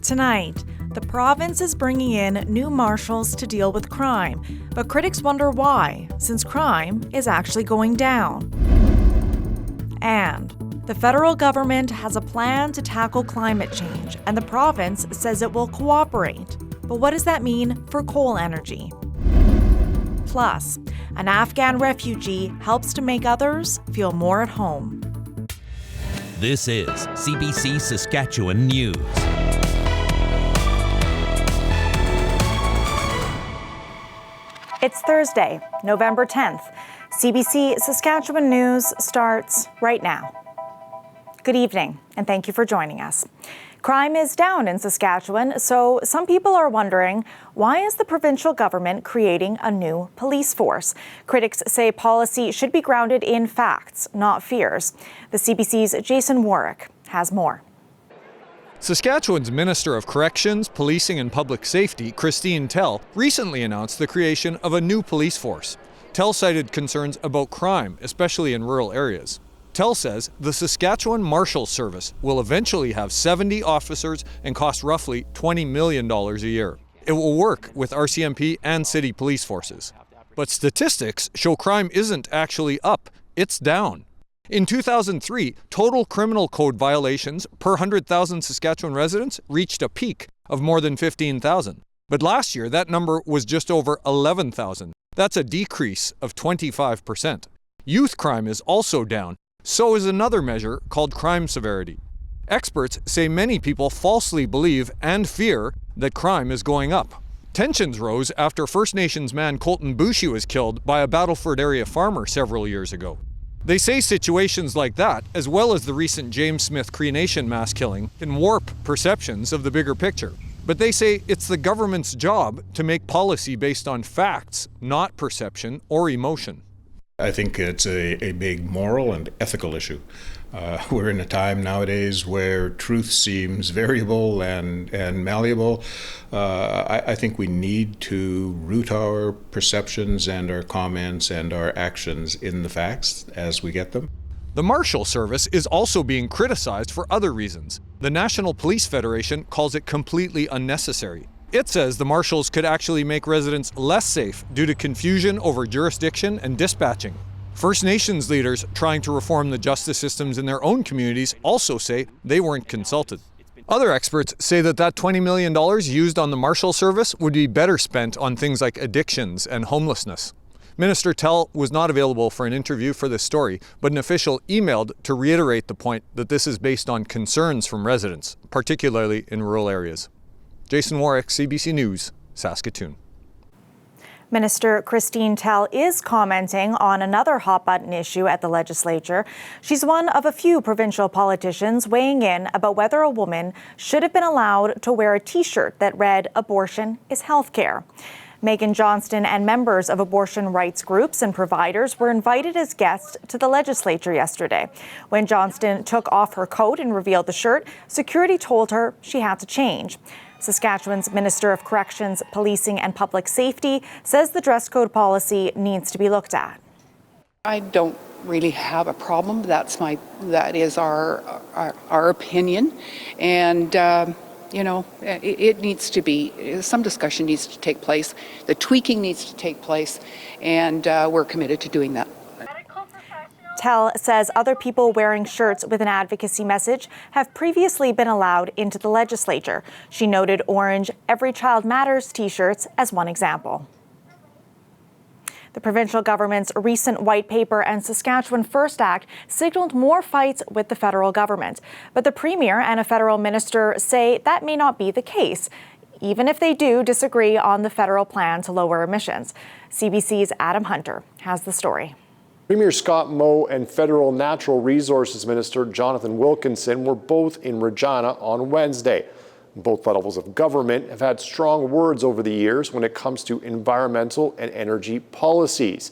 Tonight, the province is bringing in new marshals to deal with crime, but critics wonder why, since crime is actually going down. And the federal government has a plan to tackle climate change, and the province says it will cooperate. But what does that mean for coal energy? Plus, an Afghan refugee helps to make others feel more at home. This is CBC Saskatchewan News. It's Thursday, November 10th. CBC Saskatchewan News starts right now. Good evening, and thank you for joining us. Crime is down in Saskatchewan, so some people are wondering, why is the provincial government creating a new police force? Critics say policy should be grounded in facts, not fears. The CBC's Jason Warwick has more. Saskatchewan's Minister of Corrections, Policing and Public Safety, Christine Tell, recently announced the creation of a new police force. Tell cited concerns about crime, especially in rural areas. Tell says the Saskatchewan Marshal Service will eventually have 70 officers and cost roughly $20 million a year. It will work with RCMP and city police forces. But statistics show crime isn't actually up, it's down. In 2003, total criminal code violations per 100,000 Saskatchewan residents reached a peak of more than 15,000. But last year, that number was just over 11,000. That's a decrease of 25%. Youth crime is also down. So is another measure called crime severity. Experts say many people falsely believe and fear that crime is going up. Tensions rose after First Nations man Colton Bushey was killed by a Battleford area farmer several years ago. They say situations like that, as well as the recent James Smith Cree Nation mass killing, can warp perceptions of the bigger picture. But they say it's the government's job to make policy based on facts, not perception or emotion. I think it's a big moral and ethical issue. We're in a time nowadays where truth seems variable and malleable. I think we need to root our perceptions and our comments and our actions in the facts as we get them. The Marshal Service is also being criticized for other reasons. The National Police Federation calls it completely unnecessary. It says the marshals could actually make residents less safe due to confusion over jurisdiction and dispatching. First Nations leaders trying to reform the justice systems in their own communities also say they weren't consulted. Other experts say that $20 million used on the Marshal Service would be better spent on things like addictions and homelessness. Minister Tell was not available for an interview for this story, but an official emailed to reiterate the point that this is based on concerns from residents, particularly in rural areas. Jason Warwick, CBC News, Saskatoon. Minister Christine Tell is commenting on another hot-button issue at the Legislature. She's one of a few provincial politicians weighing in about whether a woman should have been allowed to wear a T-shirt that read, "Abortion is healthcare." Megan Johnston and members of abortion rights groups and providers were invited as guests to the Legislature yesterday. When Johnston took off her coat and revealed the shirt, security told her she had to change. Saskatchewan's Minister of Corrections, Policing and Public Safety says the dress code policy needs to be looked at. I don't really have a problem. That is our opinion, and it needs to be, some discussion needs to take place. The tweaking needs to take place, and we're committed to doing that. Tell says other people wearing shirts with an advocacy message have previously been allowed into the Legislature. She noted orange "Every Child Matters" T-shirts as one example. The provincial government's recent white paper and Saskatchewan First Act signaled more fights with the federal government. But the Premier and a federal minister say that may not be the case, even if they do disagree on the federal plan to lower emissions. CBC's Adam Hunter has the story. Premier Scott Moe and Federal Natural Resources Minister Jonathan Wilkinson were both in Regina on Wednesday. Both levels of government have had strong words over the years when it comes to environmental and energy policies.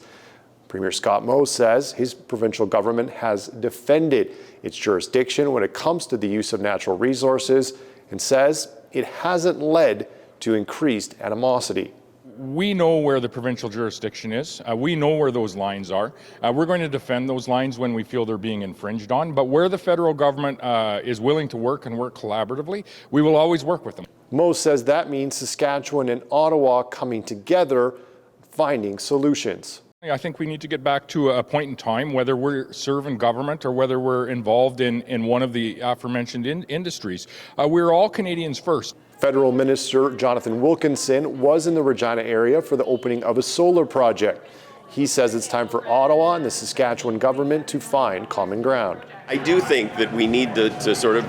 Premier Scott Moe says his provincial government has defended its jurisdiction when it comes to the use of natural resources and says it hasn't led to increased animosity. we know where the provincial jurisdiction is. We know where those lines are. We're going to defend those lines when we feel they're being infringed on. But where the federal government is willing to work and work collaboratively, we will always work with them. Mo says that means Saskatchewan and Ottawa coming together, finding solutions. I think we need to get back to a point in time, whether we're serving government or whether we're involved in one of the aforementioned industries. We're all Canadians first. Federal Minister Jonathan Wilkinson was in the Regina area for the opening of a solar project. He says it's time for Ottawa and the Saskatchewan government to find common ground. I do think that we need to sort of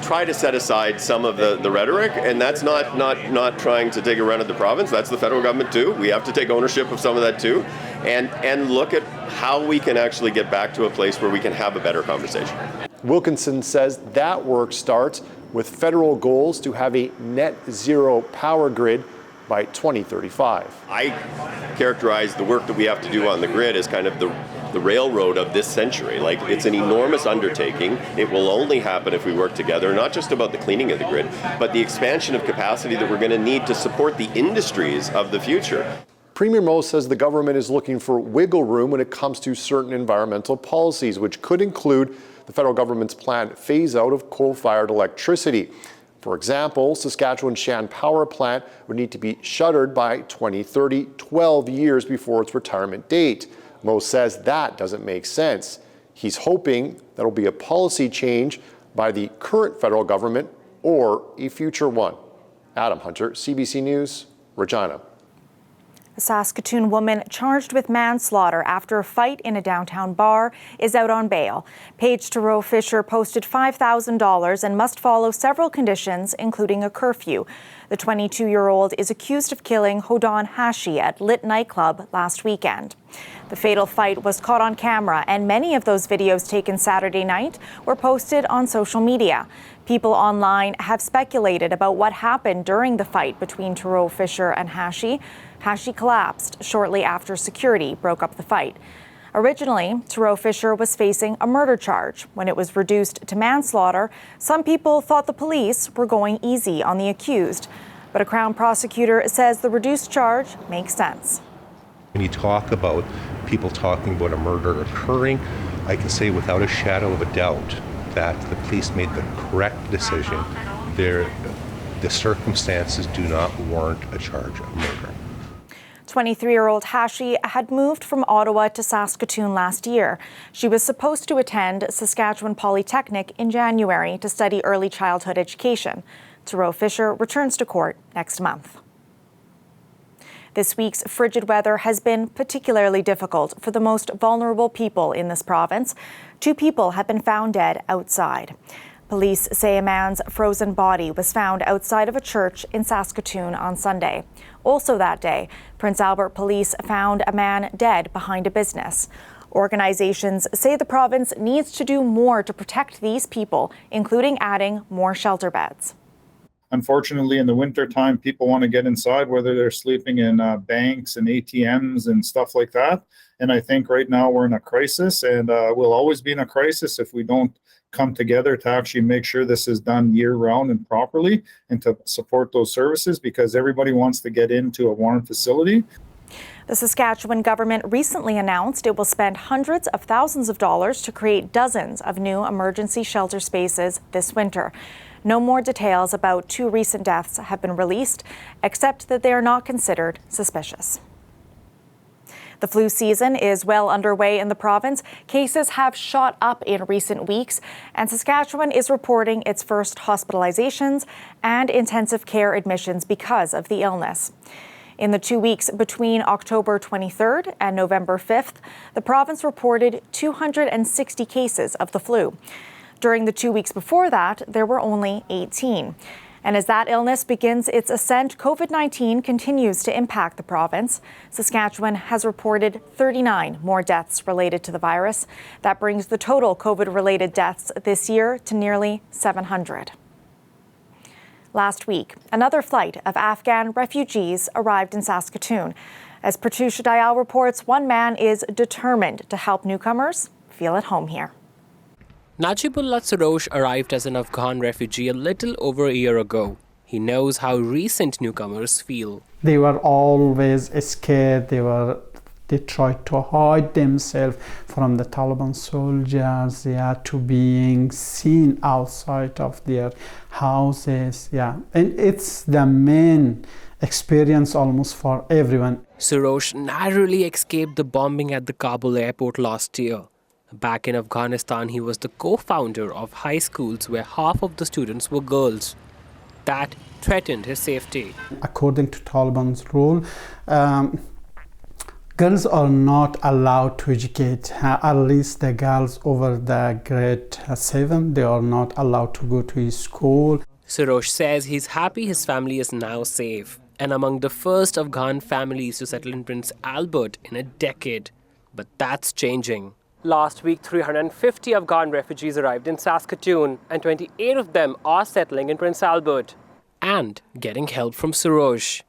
try to set aside some of the rhetoric, and that's not trying to take a run at the province. That's the federal government too. We have to take ownership of some of that too, and look at how we can actually get back to a place where we can have a better conversation. Wilkinson says that work starts with federal goals to have a net zero power grid by 2035. I characterize the work that we have to do on the grid as kind of the railroad of this century. Like, it's an enormous undertaking. It will only happen if we work together, not just about the cleaning of the grid, but the expansion of capacity that we're going to need to support the industries of the future. Premier Mo says the government is looking for wiggle room when it comes to certain environmental policies, which could include the federal government's planned phase out of coal-fired electricity. For example, Saskatchewan's Shan Power Plant would need to be shuttered by 2030, 12 years before its retirement date. Mo says that doesn't make sense. He's hoping that'll be a policy change by the current federal government or a future one. Adam Hunter, CBC News, Regina. A Saskatoon woman charged with manslaughter after a fight in a downtown bar is out on bail. Paige Thoreau Fisher posted $5,000 and must follow several conditions, including a curfew. The 22-year-old is accused of killing Hodan Hashi at Lit nightclub last weekend. The fatal fight was caught on camera, and many of those videos taken Saturday night were posted on social media. People online have speculated about what happened during the fight between Thoreau Fisher and Hashi. Hashi collapsed shortly after security broke up the fight. Originally, Thoreau Fisher was facing a murder charge. When it was reduced to manslaughter, some people thought the police were going easy on the accused. But a Crown prosecutor says the reduced charge makes sense. When you talk about people talking about a murder occurring, I can say without a shadow of a doubt that the police made the correct decision. The circumstances do not warrant a charge of murder. 23-year-old Hashi had moved from Ottawa to Saskatoon last year. She was supposed to attend Saskatchewan Polytechnic in January to study early childhood education. Thoreau Fisher returns to court next month. This week's frigid weather has been particularly difficult for the most vulnerable people in this province. 2 people have been found dead outside. Police say a man's frozen body was found outside of a church in Saskatoon on Sunday. Also that day, Prince Albert police found a man dead behind a business. Organizations say the province needs to do more to protect these people, including adding more shelter beds. Unfortunately, in the wintertime, people want to get inside, whether they're sleeping in banks and ATMs and stuff like that. And I think right now we're in a crisis, and we'll always be in a crisis if we don't come together to actually make sure this is done year-round and properly, and to support those services, because everybody wants to get into a warm facility. The Saskatchewan government recently announced it will spend hundreds of thousands of dollars to create dozens of new emergency shelter spaces this winter. No more details about 2 recent deaths have been released, except that they are not considered suspicious. The flu season is well underway in the province. Cases have shot up in recent weeks, and Saskatchewan is reporting its first hospitalizations and intensive care admissions because of the illness. In the 2 weeks between October 23rd and November 5th, the province reported 260 cases of the flu. During the 2 weeks before that, there were only 18. And as that illness begins its ascent, COVID-19 continues to impact the province. Saskatchewan has reported 39 more deaths related to the virus. That brings the total COVID-related deaths this year to nearly 700. Last week, another flight of Afghan refugees arrived in Saskatoon. As Pratusha Dayal reports, one man is determined to help newcomers feel at home here. Najibullah Sarosh arrived as an Afghan refugee a little over a year ago. He knows how recent newcomers feel. They were always scared. They tried to hide themselves from the Taliban soldiers, to being seen outside of their houses, And it's the main experience almost for everyone. Surosh narrowly escaped the bombing at the Kabul airport last year. Back in Afghanistan, he was the co-founder of high schools where half of the students were girls. That threatened his safety. According to Taliban's rule, girls are not allowed to educate. At least the girls over the grade 7, they are not allowed to go to school. Surosh says he's happy his family is now safe and among the first Afghan families to settle in Prince Albert in a decade. But that's changing. Last week, 350 Afghan refugees arrived in Saskatoon, and 28 of them are settling in Prince Albert and getting help from Surosh.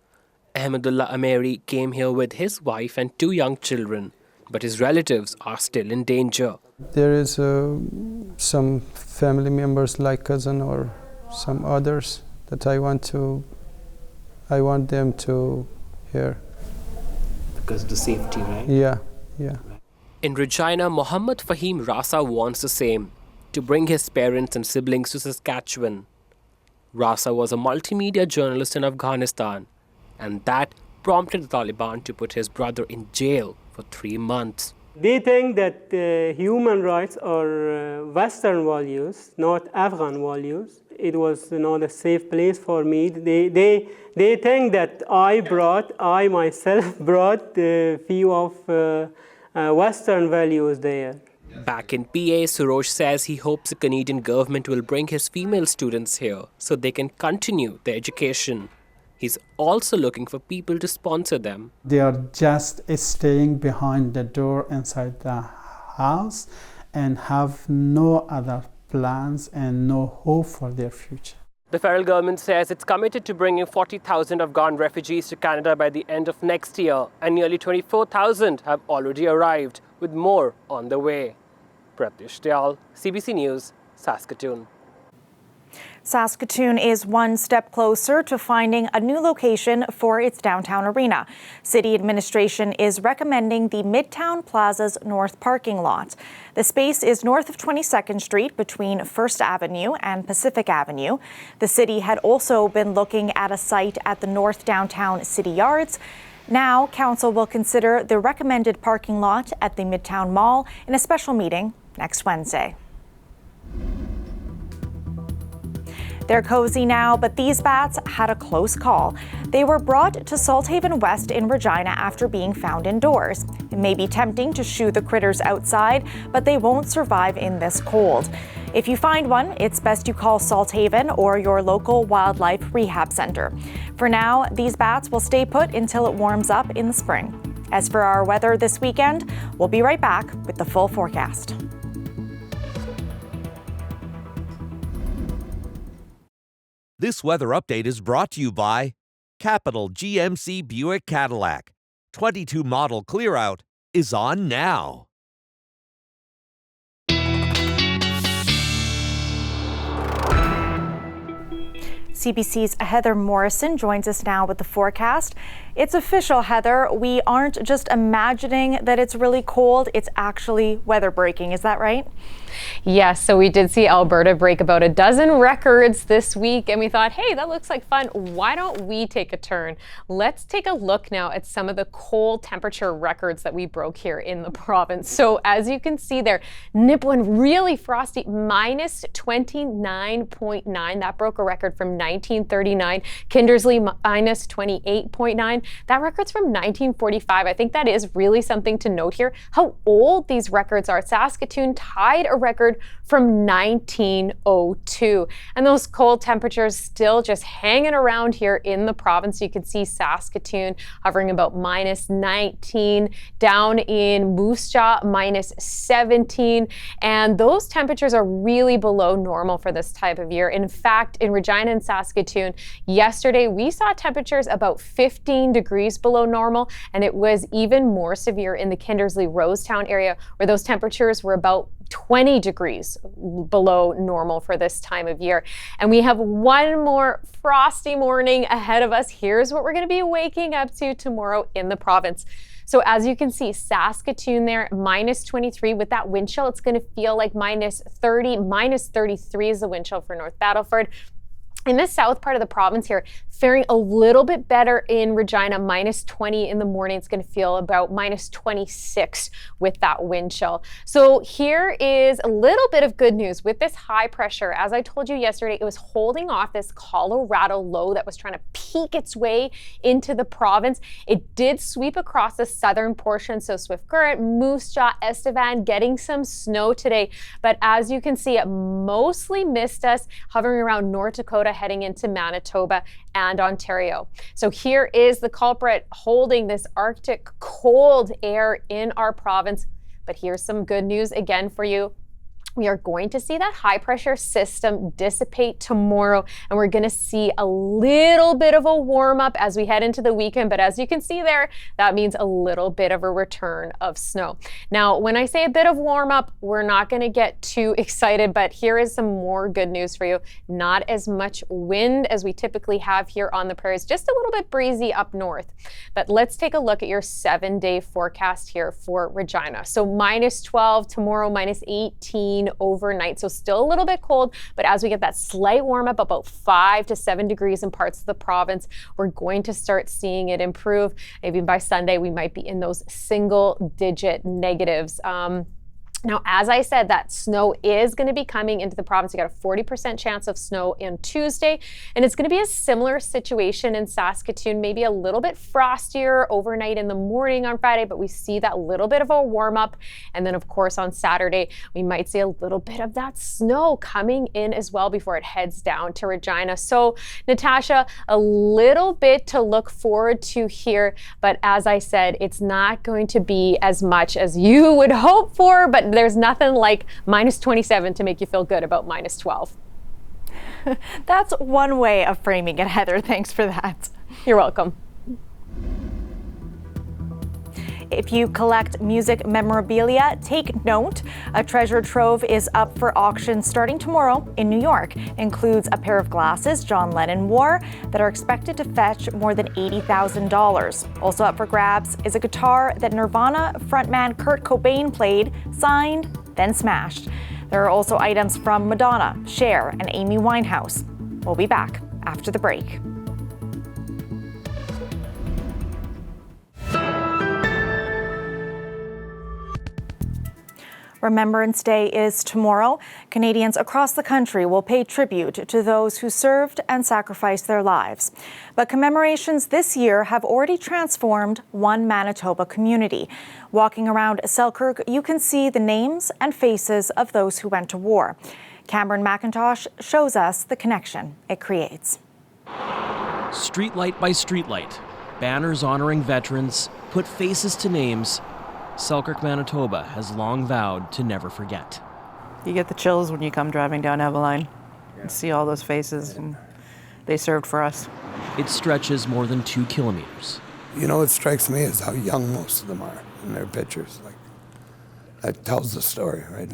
Ahmadullah Ameri came here with his wife and 2 young children, but his relatives are still in danger. There is some family members like cousin or some others that I want them to hear. Because of the safety, right? Yeah. In Regina, Mohammed Fahim Rasa wants the same, to bring his parents and siblings to Saskatchewan. Rasa was a multimedia journalist in Afghanistan, and that prompted the Taliban to put his brother in jail for 3 months. They think that human rights are Western values, not Afghan values. It was not a safe place for me. They think that I myself brought a few of Western values there. Back in PA, Surosh says he hopes the Canadian government will bring his female students here so they can continue their education. He's also looking for people to sponsor them. They are just staying behind the door inside the house and have no other plans and no hope for their future. The federal government says it's committed to bringing 40,000 Afghan refugees to Canada by the end of next year, and nearly 24,000 have already arrived, with more on the way. Pratish Dayal, CBC News, Saskatoon. Saskatoon is one step closer to finding a new location for its downtown arena. City administration is recommending the Midtown Plaza's north parking lot. The space is north of 22nd Street between First Avenue and Pacific Avenue. The city had also been looking at a site at the North Downtown City Yards. Now, council will consider the recommended parking lot at the Midtown Mall in a special meeting next Wednesday. They're cozy now, but these bats had a close call. They were brought to Salthaven West in Regina after being found indoors. It may be tempting to shoo the critters outside, but they won't survive in this cold. If you find one, it's best you call Salthaven or your local wildlife rehab center. For now, these bats will stay put until it warms up in the spring. As for our weather this weekend, we'll be right back with the full forecast. This weather update is brought to you by Capital GMC Buick Cadillac. 22 model clear out is on now. CBC's Heather Morrison joins us now with the forecast. It's official, Heather. We aren't just imagining that it's really cold. It's actually weather breaking. Is that right? Yes, so we did see Alberta break about a dozen records this week, and we thought, hey, that looks like fun. Why don't we take a turn? Let's take a look now at some of the cold temperature records that we broke here in the province. So as you can see there, Nipawin really frosty, minus 29.9. That broke a record from 1939. Kindersley, minus 28.9. That record's from 1945. I think that is really something to note here, how old these records are. Saskatoon tied a record from 1902. And those cold temperatures still just hanging around here in the province. You can see Saskatoon hovering about minus 19, down in Moose Jaw, minus 17. And those temperatures are really below normal for this type of year. In fact, in Regina and Saskatoon, yesterday we saw temperatures about 15 degrees below normal, and it was even more severe in the Kindersley Rosetown area, where those temperatures were about 20 degrees below normal for this time of year. And we have one more frosty morning ahead of us. Here's what we're going to be waking up to tomorrow in the province. So as you can see, Saskatoon there, minus 23 with that wind chill. It's going to feel like minus 30, minus 33 is the wind chill for North Battleford. In the south part of the province here, faring a little bit better in Regina, minus 20 in the morning. It's going to feel about minus 26 with that wind chill. So here is a little bit of good news with this high pressure. As I told you yesterday, it was holding off this Colorado low that was trying to peek its way into the province. It did sweep across the southern portion. So Swift Current, Moose Jaw, Estevan getting some snow today. But as you can see, it mostly missed us, hovering around North Dakota, heading into Manitoba and Ontario. So here is the culprit holding this Arctic cold air in our province. But here's some good news again for you. We are going to see that high pressure system dissipate tomorrow, and we're going to see a little bit of a warm up as we head into the weekend. But as you can see there, that means a little bit of a return of snow. Now, when I say a bit of warm up, we're not going to get too excited, but here is some more good news for you. Not as much wind as we typically have here on the prairies, just a little bit breezy up north. But let's take a look at your 7-day forecast here for Regina. So minus 12 tomorrow, minus 18 overnight. So still a little bit cold, but as we get that slight warm up, about 5 to 7 degrees in parts of the province, we're going to start seeing it improve. Maybe by Sunday, we might be in those single digit negatives. Now, as I said, that snow is going to be coming into the province. You got a 40% chance of snow on Tuesday, and it's going to be a similar situation in Saskatoon, maybe a little bit frostier overnight in the morning on Friday, but we see that little bit of a warm up. And then, of course, on Saturday, we might see a little bit of that snow coming in as well before it heads down to Regina. So, Natasha, a little bit to look forward to here, but as I said, it's not going to be as much as you would hope for, but there's nothing like minus 27 to make you feel good about minus 12. That's one way of framing it, Heather. Thanks for that. You're welcome. If you collect music memorabilia, take note. A treasure trove is up for auction starting tomorrow in New York. It includes a pair of glasses John Lennon wore that are expected to fetch more than $80,000. Also up for grabs is a guitar that Nirvana frontman Kurt Cobain played, signed, then smashed. There are also items from Madonna, Cher, and Amy Winehouse. We'll be back after the break. Remembrance Day is tomorrow. Canadians across the country will pay tribute to those who served and sacrificed their lives. But commemorations this year have already transformed one Manitoba community. Walking around Selkirk, you can see the names and faces of those who went to war. Cameron McIntosh shows us the connection it creates. Streetlight by streetlight, banners honoring veterans, put faces to names. Selkirk, Manitoba has long vowed to never forget. You get the chills when you come driving down Eveline and see all those faces, and they served for us. It stretches more than 2 kilometers. You know what strikes me is how young most of them are in their pictures. That tells the story, right?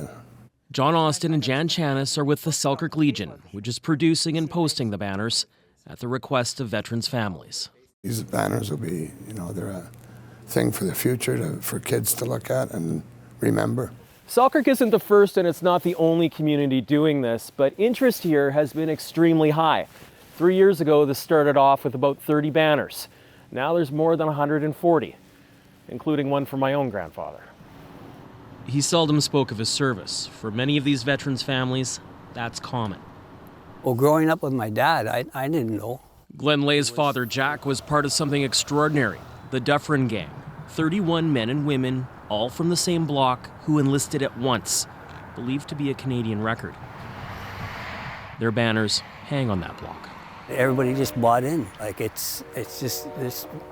John Austin and Jan Chanis are with the Selkirk Legion, which is producing and posting the banners at the request of veterans' families. These banners will be, they're a thing for the future for kids to look at and remember. Selkirk isn't the first and it's not the only community doing this, but interest here has been extremely high. 3 years ago, this started off with about 30 banners. Now there's more than 140, including one for my own grandfather. He seldom spoke of his service. For many of these veterans' families, that's common. Well, growing up with my dad, I didn't know. Glenn Lay's father, Jack, was part of something extraordinary. The Dufferin Gang, 31 men and women, all from the same block, who enlisted at once, believed to be a Canadian record. Their banners hang on that block. Everybody just bought in. It's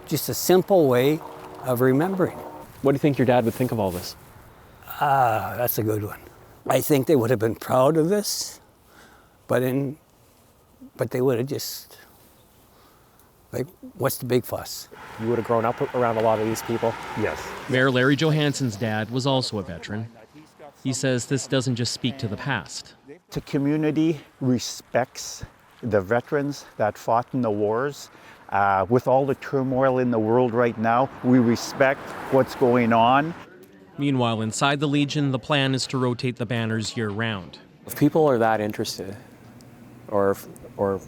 just a simple way of remembering. What do you think your dad would think of all this? That's a good one. I think they would have been proud of this, but they would have just, what's the big fuss? You would have grown up around a lot of these people? Yes. Mayor Larry Johansson's dad was also a veteran. He says this doesn't just speak to the past. The community respects the veterans that fought in the wars. With all the turmoil in the world right now, we respect what's going on. Meanwhile, inside the Legion, the plan is to rotate the banners year-round. If people are that interested or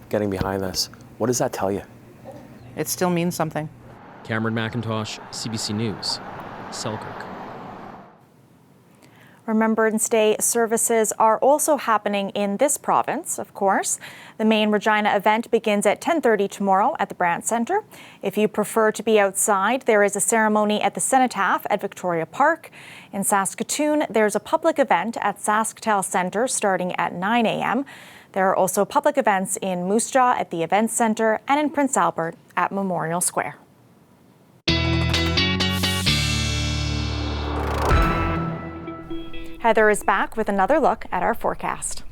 getting behind this, what does that tell you? It still means something. Cameron McIntosh, CBC News, Selkirk. Remembrance Day services are also happening in this province, of course. The main Regina event begins at 10:30 tomorrow at the Brant Centre. If you prefer to be outside, there is a ceremony at the Cenotaph at Victoria Park. In Saskatoon, there's a public event at SaskTel Centre starting at 9 a.m. There are also public events in Moose Jaw at the Events Centre and in Prince Albert at Memorial Square. Heather is back with another look at our forecast.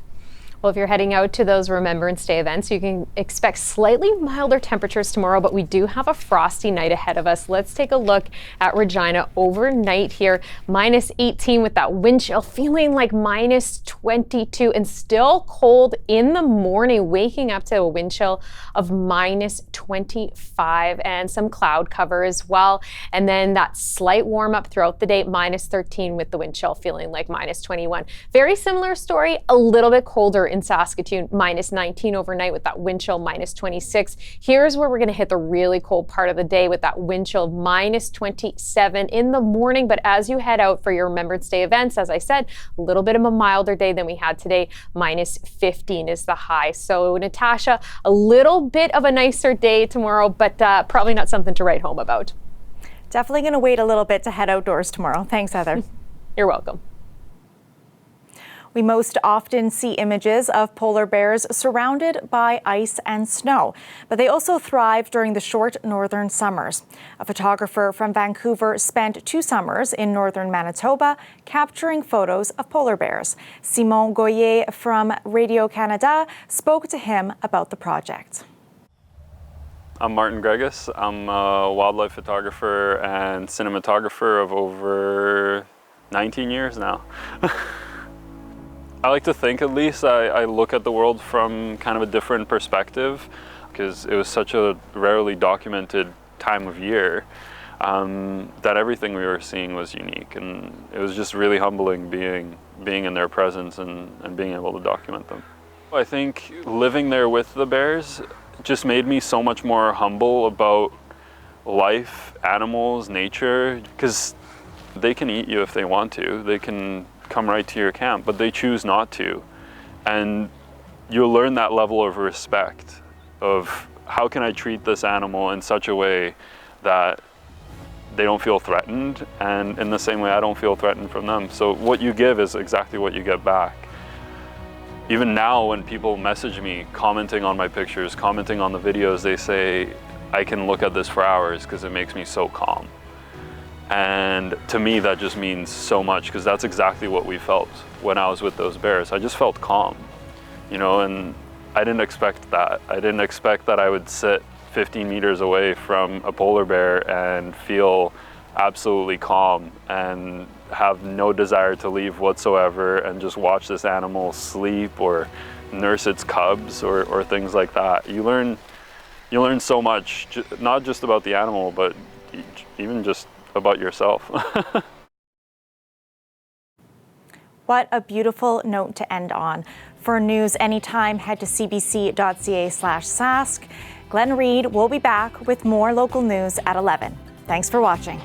Well, if you're heading out to those Remembrance Day events, you can expect slightly milder temperatures tomorrow, but we do have a frosty night ahead of us. Let's take a look at Regina overnight here. Minus 18 with that wind chill, feeling like minus 22 and still cold in the morning, waking up to a wind chill of minus 25 and some cloud cover as well. And then that slight warm up throughout the day, minus 13 with the wind chill, feeling like minus 21. Very similar story, a little bit colder in Saskatoon, minus 19 overnight with that wind chill, minus 26. Here's where we're going to hit the really cold part of the day with that wind chill, minus 27 in the morning. But as you head out for your Remembrance Day events, as I said, a little bit of a milder day than we had today, minus 15 is the high. So Natasha, a little bit of a nicer day tomorrow, but probably not something to write home about. Definitely going to wait a little bit to head outdoors tomorrow. Thanks, Heather. You're welcome. We most often see images of polar bears surrounded by ice and snow, but they also thrive during the short northern summers. A photographer from Vancouver spent 2 summers in northern Manitoba capturing photos of polar bears. Simon Goyer from Radio-Canada spoke to him about the project. I'm Martin Gregus. I'm a wildlife photographer and cinematographer of over 19 years now. I like to think, at least, I look at the world from kind of a different perspective because it was such a rarely documented time of year that everything we were seeing was unique, and it was just really humbling being in their presence and being able to document them. I think living there with the bears just made me so much more humble about life, animals, nature, because they can eat you if they want to. They can come right to your camp, but they choose not to. And you'll learn that level of respect of how can I treat this animal in such a way that they don't feel threatened, and in the same way I don't feel threatened from them. So what you give is exactly what you get back. Even now when people message me commenting on my pictures, commenting on the videos, they say, I can look at this for hours because it makes me so calm. And to me, that just means so much because that's exactly what we felt when I was with those bears. I just felt calm, you know, and I didn't expect that. I didn't expect that I would sit 15 meters away from a polar bear and feel absolutely calm and have no desire to leave whatsoever and just watch this animal sleep or nurse its cubs or things like that. You learn so much, not just about the animal, but even just about yourself. What a beautiful note to end on. For news anytime, head to cbc.ca/sask. Glenn Reed will be back with more local news at 11. Thanks for watching.